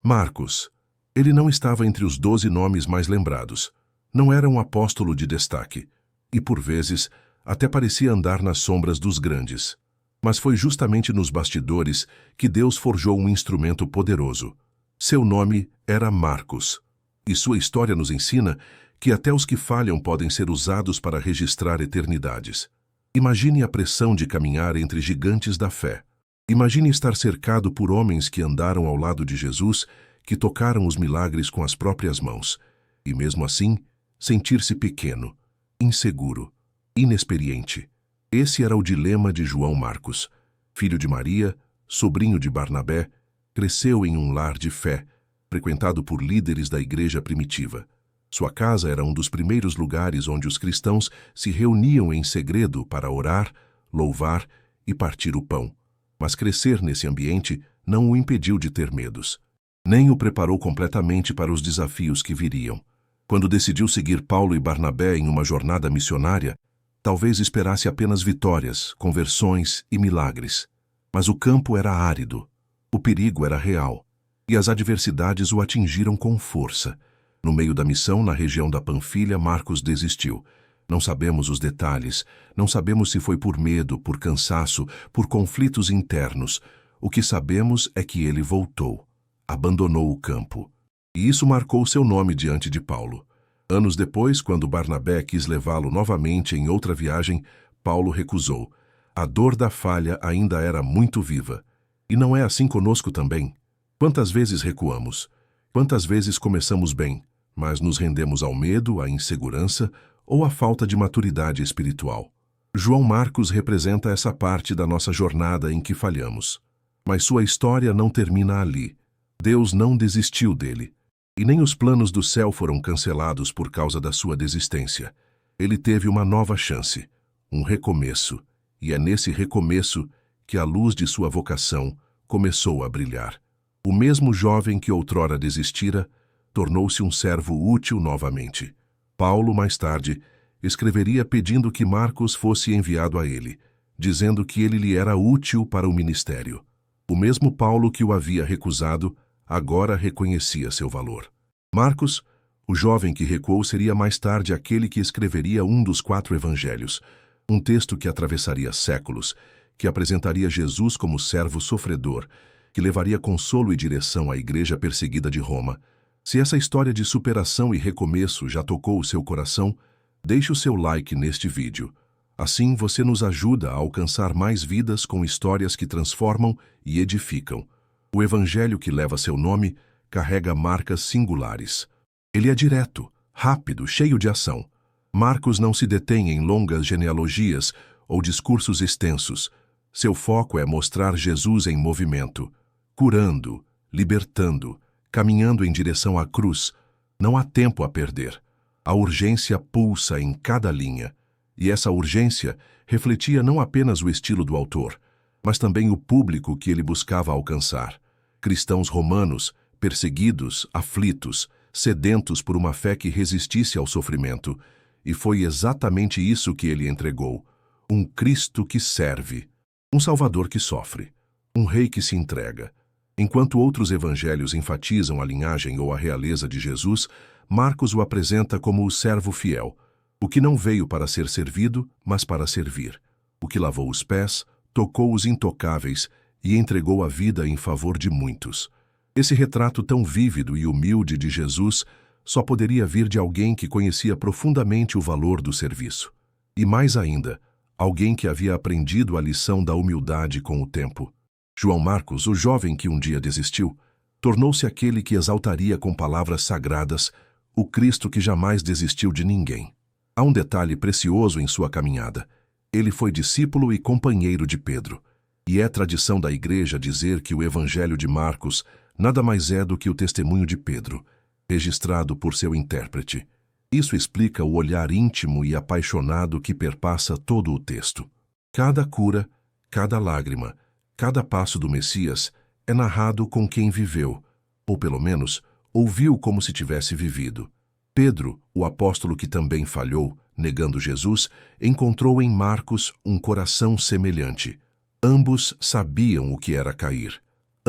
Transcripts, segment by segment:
Marcos. Ele não estava entre os 12 nomes mais lembrados. Não era um apóstolo de destaque. E, por vezes, até parecia andar nas sombras dos grandes. Mas foi justamente nos bastidores que Deus forjou um instrumento poderoso. Seu nome era Marcos. E sua história nos ensina que até os que falham podem ser usados para registrar eternidades. Imagine a pressão de caminhar entre gigantes da fé. Imagine estar cercado por homens que andaram ao lado de Jesus, que tocaram os milagres com as próprias mãos. E mesmo assim, sentir-se pequeno, inseguro, inexperiente. Esse era o dilema de João Marcos. Filho de Maria, sobrinho de Barnabé, cresceu em um lar de fé, frequentado por líderes da igreja primitiva. Sua casa era um dos primeiros lugares onde os cristãos se reuniam em segredo para orar, louvar e partir o pão. Mas crescer nesse ambiente não o impediu de ter medos. Nem o preparou completamente para os desafios que viriam. Quando decidiu seguir Paulo e Barnabé em uma jornada missionária, talvez esperasse apenas vitórias, conversões e milagres. Mas o campo era árido, o perigo era real, e as adversidades o atingiram com força. No meio da missão, na região da Panfilha, Marcos desistiu. Não sabemos os detalhes, não sabemos se foi por medo, por cansaço, por conflitos internos. O que sabemos é que ele voltou, abandonou o campo. E isso marcou seu nome diante de Paulo. Anos depois, quando Barnabé quis levá-lo novamente em outra viagem, Paulo recusou. A dor da falha ainda era muito viva. E não é assim conosco também? Quantas vezes recuamos? Quantas vezes começamos bem, mas nos rendemos ao medo, à insegurança ou à falta de maturidade espiritual? João Marcos representa essa parte da nossa jornada em que falhamos. Mas sua história não termina ali. Deus não desistiu dele. E nem os planos do céu foram cancelados por causa da sua desistência. Ele teve uma nova chance, um recomeço. E é nesse recomeço que a luz de sua vocação começou a brilhar. O mesmo jovem que outrora desistira, tornou-se um servo útil novamente. Paulo, mais tarde, escreveria pedindo que Marcos fosse enviado a ele, dizendo que ele lhe era útil para o ministério. O mesmo Paulo que o havia recusado, agora reconhecia seu valor. Marcos, o jovem que recuou, seria mais tarde aquele que escreveria um dos 4 evangelhos, um texto que atravessaria séculos, que apresentaria Jesus como servo sofredor, que levaria consolo e direção à igreja perseguida de Roma. Se essa história de superação e recomeço já tocou o seu coração, deixe o seu like neste vídeo. Assim você nos ajuda a alcançar mais vidas com histórias que transformam e edificam. O evangelho que leva seu nome carrega marcas singulares. Ele é direto, rápido, cheio de ação. Marcos não se detém em longas genealogias ou discursos extensos. Seu foco é mostrar Jesus em movimento, curando, libertando, caminhando em direção à cruz. Não há tempo a perder. A urgência pulsa em cada linha. E essa urgência refletia não apenas o estilo do autor, mas também o público que ele buscava alcançar. Cristãos romanos, perseguidos, aflitos, sedentos por uma fé que resistisse ao sofrimento. E foi exatamente isso que ele entregou. Um Cristo que serve. Um Salvador que sofre. Um Rei que se entrega. Enquanto outros evangelhos enfatizam a linhagem ou a realeza de Jesus, Marcos o apresenta como o servo fiel, o que não veio para ser servido, mas para servir, o que lavou os pés, tocou os intocáveis e entregou a vida em favor de muitos. Esse retrato tão vívido e humilde de Jesus só poderia vir de alguém que conhecia profundamente o valor do serviço. E mais ainda, alguém que havia aprendido a lição da humildade com o tempo. João Marcos, o jovem que um dia desistiu, tornou-se aquele que exaltaria com palavras sagradas o Cristo que jamais desistiu de ninguém. Há um detalhe precioso em sua caminhada. Ele foi discípulo e companheiro de Pedro. E é tradição da igreja dizer que o Evangelho de Marcos nada mais é do que o testemunho de Pedro, registrado por seu intérprete. Isso explica o olhar íntimo e apaixonado que perpassa todo o texto. Cada cura, cada lágrima, cada passo do Messias é narrado com quem viveu, ou pelo menos ouviu como se tivesse vivido. Pedro, o apóstolo que também falhou, negando Jesus, encontrou em Marcos um coração semelhante. Ambos sabiam o que era cair.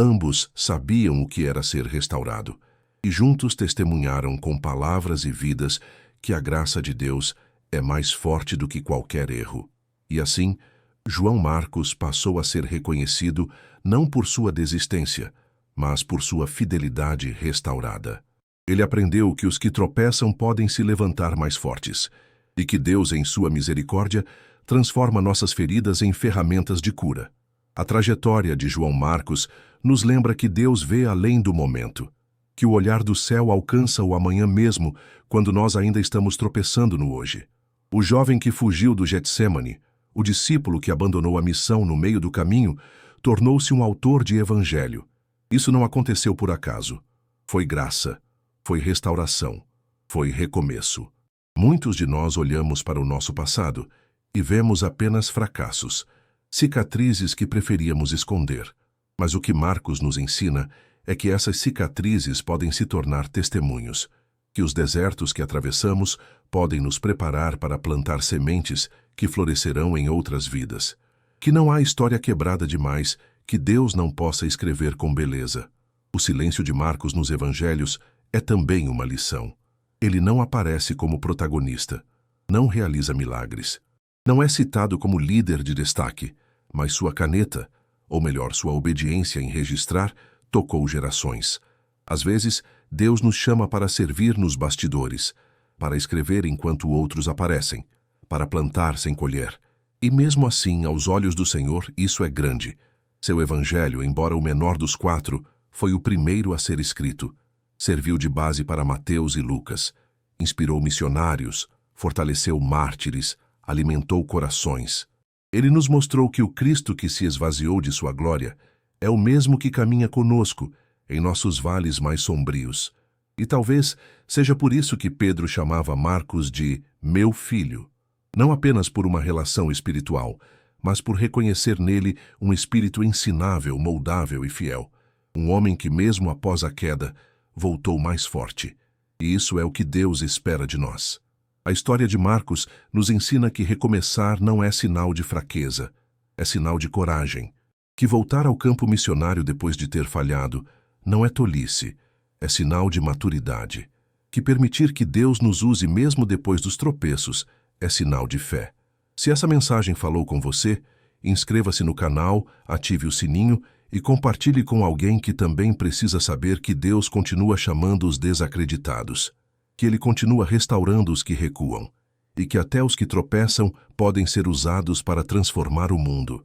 Ambos sabiam o que era ser restaurado, e juntos testemunharam com palavras e vidas que a graça de Deus é mais forte do que qualquer erro. E assim, João Marcos passou a ser reconhecido não por sua desistência, mas por sua fidelidade restaurada. Ele aprendeu que os que tropeçam podem se levantar mais fortes, e que Deus, em sua misericórdia, transforma nossas feridas em ferramentas de cura. A trajetória de João Marcos nos lembra que Deus vê além do momento, que o olhar do céu alcança o amanhã mesmo, quando nós ainda estamos tropeçando no hoje. O jovem que fugiu do Getsêmani, o discípulo que abandonou a missão no meio do caminho, tornou-se um autor de evangelho. Isso não aconteceu por acaso. Foi graça, foi restauração, foi recomeço. Muitos de nós olhamos para o nosso passado e vemos apenas fracassos, cicatrizes que preferíamos esconder. Mas o que Marcos nos ensina é que essas cicatrizes podem se tornar testemunhos, que os desertos que atravessamos podem nos preparar para plantar sementes que florescerão em outras vidas, que não há história quebrada demais que Deus não possa escrever com beleza. O silêncio de Marcos nos evangelhos é também uma lição. Ele não aparece como protagonista, não realiza milagres, não é citado como líder de destaque, mas sua caneta, ou melhor, sua obediência em registrar, tocou gerações. Às vezes, Deus nos chama para servir nos bastidores, para escrever enquanto outros aparecem, para plantar sem colher. E mesmo assim, aos olhos do Senhor, isso é grande. Seu evangelho, embora o menor dos 4, foi o primeiro a ser escrito. Serviu de base para Mateus e Lucas. Inspirou missionários, fortaleceu mártires, alimentou corações. Ele nos mostrou que o Cristo que se esvaziou de sua glória é o mesmo que caminha conosco em nossos vales mais sombrios. E talvez seja por isso que Pedro chamava Marcos de meu filho, não apenas por uma relação espiritual, mas por reconhecer nele um espírito ensinável, moldável e fiel. Um homem que, mesmo após a queda, voltou mais forte. E isso é o que Deus espera de nós. A história de Marcos nos ensina que recomeçar não é sinal de fraqueza, é sinal de coragem. Que voltar ao campo missionário depois de ter falhado não é tolice, é sinal de maturidade. Que permitir que Deus nos use mesmo depois dos tropeços é sinal de fé. Se essa mensagem falou com você, inscreva-se no canal, ative o sininho e compartilhe com alguém que também precisa saber que Deus continua chamando os desacreditados, que Ele continua restaurando os que recuam e que até os que tropeçam podem ser usados para transformar o mundo.